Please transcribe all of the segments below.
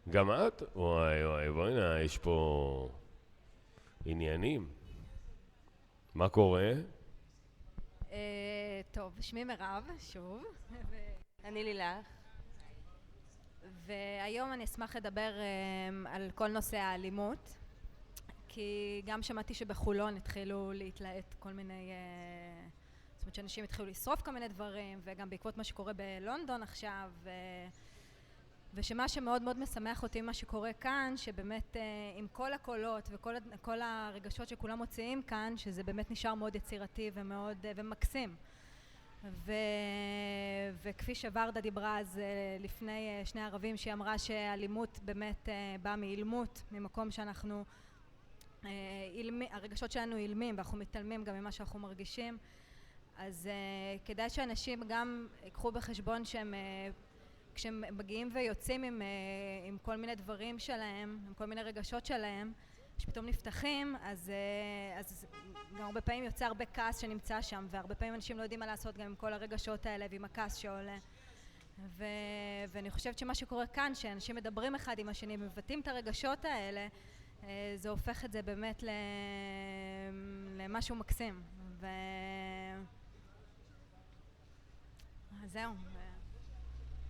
גם את? וואי וואי, בואי נה, יש פה עניינים. מה קורה? טוב, שמי מירב, שוב, אני לילך. והיום אני אשמח לדבר על כל נושא האלימות, כי גם שמעתי שבחולון התחילו להתלהט כל מיני, זאת אומרת שאנשים התחילו לשרוף כל מיני דברים, וגם בעקבות מה שקורה בלונדון עכשיו, ושמה שמאוד מאוד משמח אותי מה שקורה כאן, שבאמת עם כל הקולות וכל הרגשות שכולם מוציאים כאן, שזה באמת נשאר מאוד יצירתי ומאוד ומקסים. וכפי שוורדה דיברה אז לפני שני ערבים, שהיא אמרה שאלימות באמת באה מאילמות, ממקום שאנחנו, הרגשות שלנו אילמים ואנחנו מתעלמים גם ממה שאנחנו מרגישים. אז כדאי שאנשים גם יקחו בחשבון שהם כשהם מגיעים ויוצאים עם כל מיני דברים שלהם, עם כל מיני רגשות שלהם, שפתאום נפתחים, אז גם הרבה פעמים יוצא הרבה כעס שנמצא שם, והרבה פעמים אנשים לא יודעים מה לעשות גם עם כל הרגשות האלה ועם הכעס שעולה. ואני חושבת שמה שקורה כאן, שאנשים מדברים אחד עם השני ומבטאים את הרגשות האלה, זה הופך את זה באמת למשהו מקסים. אז זהו.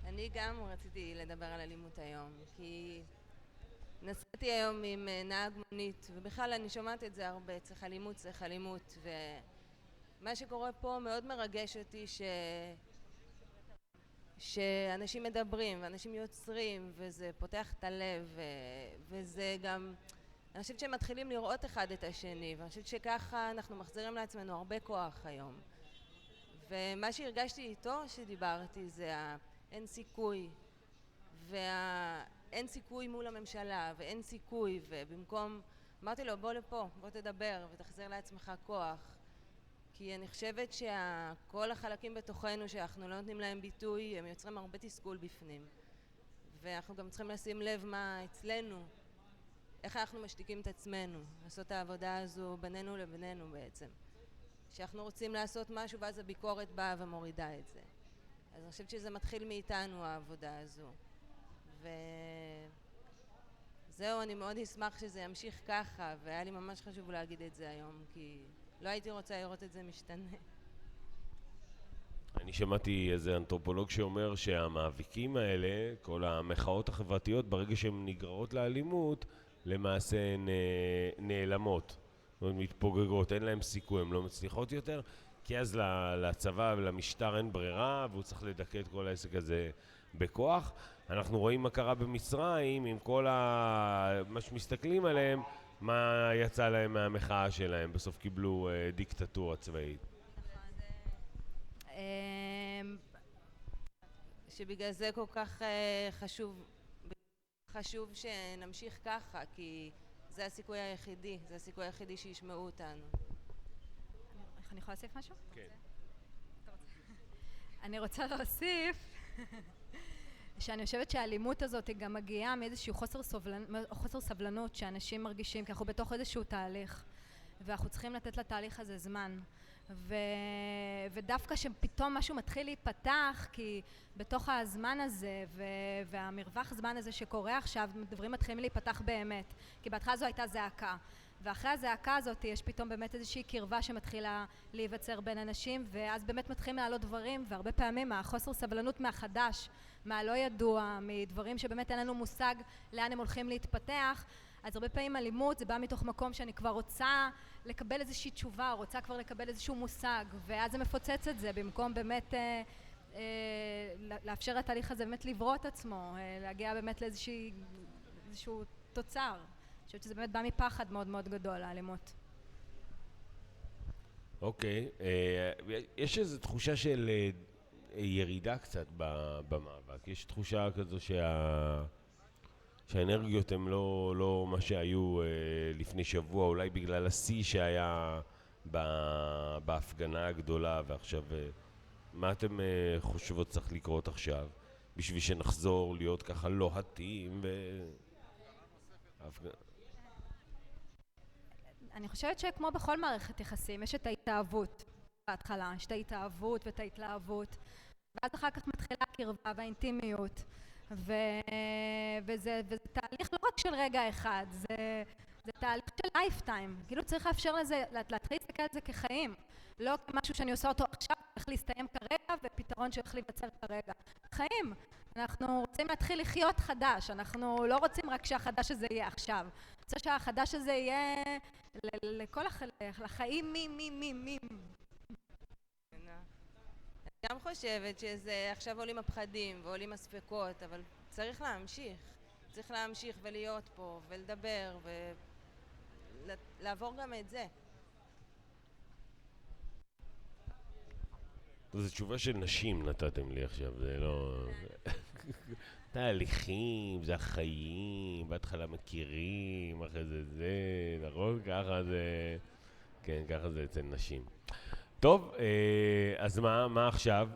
אני גם רציתי לדבר על אלימות היום, כי נסעתי היום עם נהג מונית, ובכלל אני שומעת את זה הרבה, צריך אלימות, ומה שקורה פה מאוד מרגש אותי שאנשים מדברים ואנשים יוצרים, וזה פותח את הלב, וזה גם, אני חושבת שהם מתחילים לראות אחד את השני, ואני חושבת שככה אנחנו מחזירים לעצמנו הרבה כוח היום. ומה שהרגשתי איתו שדיברתי זה אין סיכוי, ואין סיכוי מול הממשלה, ואין סיכוי, ובמקום אמרתי לו בוא לפה, בוא תדבר ותחזיר לעצמך כוח, כי אני חושבת שכל החלקים בתוכנו שאנחנו לא נותנים להם ביטוי הם יוצרים הרבה תסכול בפנים, ואנחנו גם צריכים לשים לב מה אצלנו, איך אנחנו משתיקים את עצמנו, לעשות את העבודה הזו בינינו לבינינו בעצם, שאנחנו רוצים לעשות משהו ואז הביקורת באה ומורידה את זה. אז אני חושבת שזה מתחיל מאיתנו העבודה הזו, וזהו, אני מאוד אשמח שזה ימשיך ככה, והיה לי ממש חשוב להגיד את זה היום, כי לא הייתי רוצה לראות את זה משתנה. אני שמעתי איזה אנתרופולוג שאומר שהמאבקים האלה, כל המחאות החברתיות, ברגע שהן נגררות לאלימות, למעשה הן נעלמות. זאת אומרת, מתפוגגות, אין להם סיכוי, הן לא מצליחות יותר, כי אז לצבא ולמשטר אין ברירה, והוא צריך לדכא את כל העסק הזה בכוח. אנחנו רואים מה קרה במצרים, עם כל מה שמסתכלים עליהם, מה יצא להם מהמחאה שלהם. בסוף קיבלו דיקטטורה צבאית. שבגלל זה כל כך חשוב שנמשיך ככה, כי זה הסיכוי היחידי שישמעו אותנו. אני יכולה להוסיף משהו? כן. אני רוצה להוסיף שאני חושבת שהאלימות הזאת היא גם מגיעה מאיזשהו חוסר סבלנות שאנשים מרגישים, כי אנחנו בתוך איזשהו תהליך ואנחנו צריכים לתת לתהליך הזה זמן, ודווקא שפתאום משהו מתחיל להיפתח, כי בתוך הזמן הזה והמרווח זמן הזה שקורה עכשיו, דברים מתחילים להיפתח באמת, כי בהתחלה זו הייתה זעקה, ואחרי הזעקה הזאת יש פתאום באמת איזושהי קרבה שמתחילה להיווצר בין אנשים, ואז באמת מתחילים לעלות דברים, והרבה פעמים החוסר סבלנות מהחדש, מהלא ידוע, מדברים שבאמת אין לנו מושג לאן הם הולכים להתפתח, אז הרבה פעמים אלימות זה בא מתוך מקום שאני כבר רוצה לקבל איזושהי תשובה, רוצה כבר לקבל איזשהו מושג, ואז זה מפוצץ את זה, במקום באמת לאפשר לתהליך הזה באמת לברוא את עצמו, להגיע באמת לאיזשהו תוצר. אני חושבת שזה באמת בא מפחד מאוד מאוד גדול, האלימות. אוקיי, יש איזו תחושה של ירידה קצת במאבק. יש תחושה כזו שהאנרגיות הן לא מה שהיו לפני שבוע, אולי בגלל השיא שהיה בהפגנה הגדולה, ועכשיו מה אתם חושבות צריך לקרות עכשיו בשביל שנחזור להיות ככה לוהטים אני חושבת שכמו בכל מערכת יחסים יש את ההתאהבות בהתחלה, יש את ההתאהבות ואת ההתלהבות, ואז אחר כך מתחילה הקרבה והאינטימיות, וזה תהליך לא רק של רגע אחד, זה תהליך של לייפטיים. כאילו צריך לאפשר לזה, להתחיל להסתכל על זה כחיים. לא כמשהו שאני עושה אותו עכשיו, הולך להסתיים כרגע, ופתרון שהולך להיווצר כרגע. חיים. אנחנו רוצים להתחיל לחיות חדש. אנחנו לא רוצים רק שהחדש הזה יהיה עכשיו. רוצה שהחדש הזה יהיה לכל לחיים מי. אני גם חושבת שזה עכשיו עולים הפחדים ועולים הספקות, אבל צריך להמשיך. צריך להמשיך ולהיות פה ולדבר ולעבור גם את זה. זו תשובה של נשים נתתם לי עכשיו, זה לא... תהליכים, זה החיים, בהתחלה מכירים, אחרי זה, נכון? ככה זה... כן, ככה זה אצל נשים. טוב, אז מה עכשיו?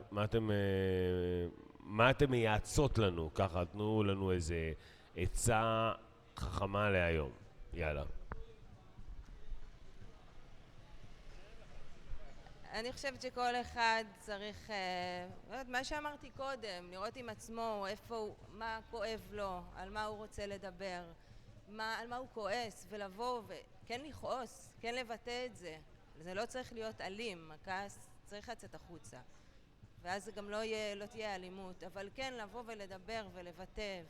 מה אתם מייעצות לנו? ככה, תנו לנו איזה עצה חכמה להיום. יאללה. אני חושבת שכל אחד צריך, מה שאמרתי קודם, לראות עם עצמו מה כואב לו, על מה הוא רוצה לדבר, על מה הוא כועס, ולבוא וכן לכעוס, כן לבטא את זה. זה לא צריך להיות אלים, הכעס צריך לצאת החוצה. ואז זה גם לא תהיה אלימות, אבל כן לבוא ולדבר ולבטא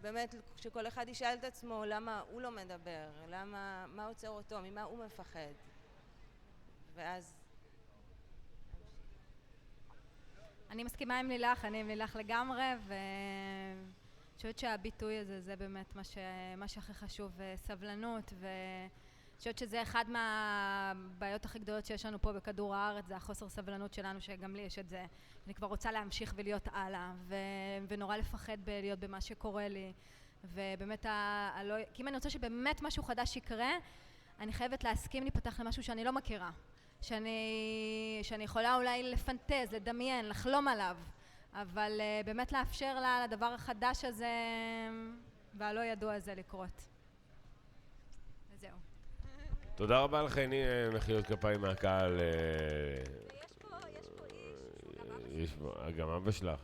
באמת, שכל אחד ישאל את עצמו למה הוא לא מדבר, מה עוצר אותו, ממה הוא מפחד. ואז... אני מסכימה עם לילך, אני עם לילך לגמרי, ואני חושבת שהביטוי הזה זה באמת מה שהכי חשוב, סבלנות, ואני חושבת שזה אחד מהבעיות הכי גדולות שיש לנו פה בכדור הארץ, זה החוסר סבלנות שלנו, שגם לי יש את זה. אני כבר רוצה להמשיך ולהיות הלאה, ונורא לפחד להיות במה שקורה לי, ובאמת, כי אם אני רוצה שבאמת משהו חדש יקרה, אני חייבת להסכים להיפתח למשהו שאני לא מכירה, שאני יכולה אולי לפנטז, לדמיין, לחלום עליו, אבל באמת לאפשר לדבר החדש הזה והלא ידוע הזה לקרות. וזהו. תודה רבה לך, הנה מחיאות כפיים מהקהל. יש פה איש, גם אבא שלך.